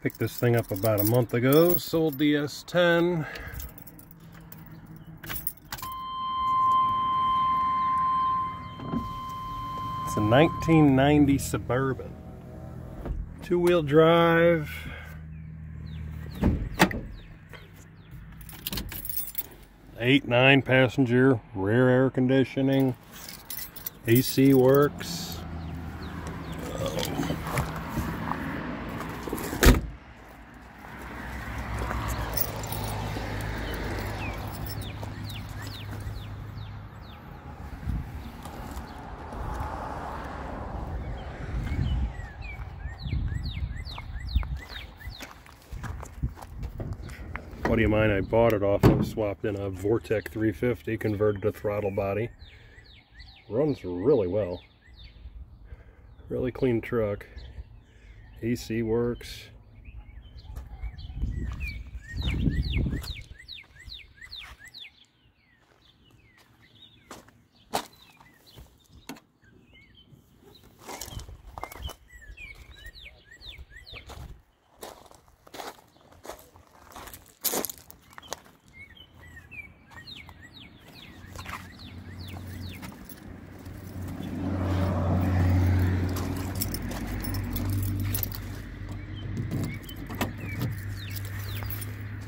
Picked this thing up about a month ago, sold the S10. It's a 1990 Suburban. Two-wheel drive. Eight, 9 passenger, rear air conditioning. AC works. Buddy of mine I bought it off of, swapped in a Vortec 350, converted to throttle body. Runs really well. Really clean truck. AC works.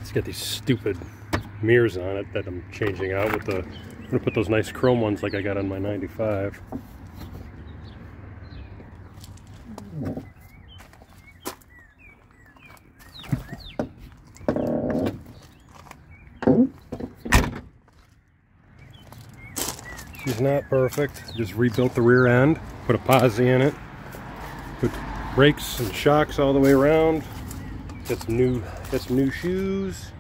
It's got these stupid mirrors on it that I'm changing out with the, I'm gonna put those nice chrome ones like I got on my 95. She's not perfect. Just rebuilt the rear end, put a posi in it, put brakes and shocks all the way around. Got some new shoes.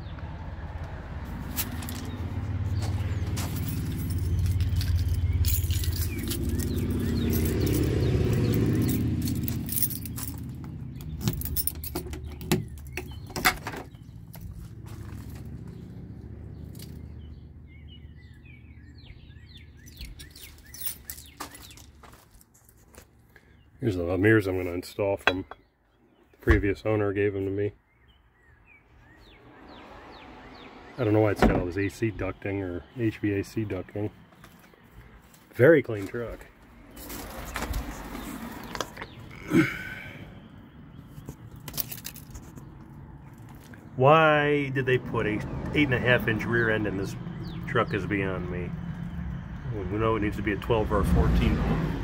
Here's the mirrors I'm going to install from the previous owner gave them to me. I don't know why it's got all this AC ducting or HVAC ducting. Very clean truck. Why did they put a 8.5-inch rear end in this truck is beyond me. We know it needs to be a 12 or a 14.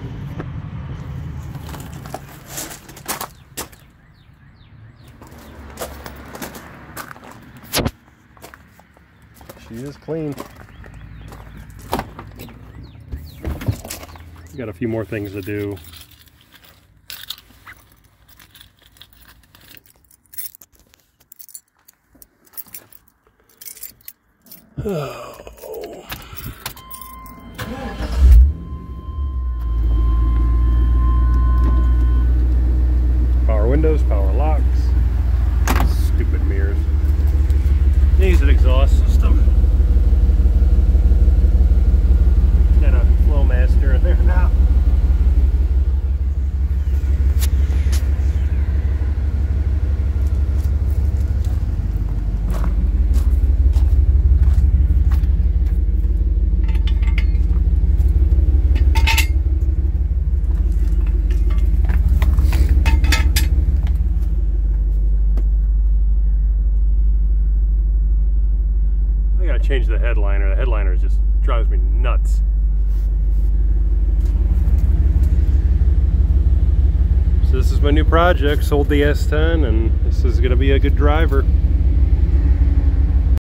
She is clean. Got a few more things to do. Oh. Power windows, power locks. Stupid mirrors. Needs an exhaust system. Got a Flowmaster in there now. Change the headliner. The headliner just drives me nuts. So this is my new project. Sold the S10 and this is going to be a good driver.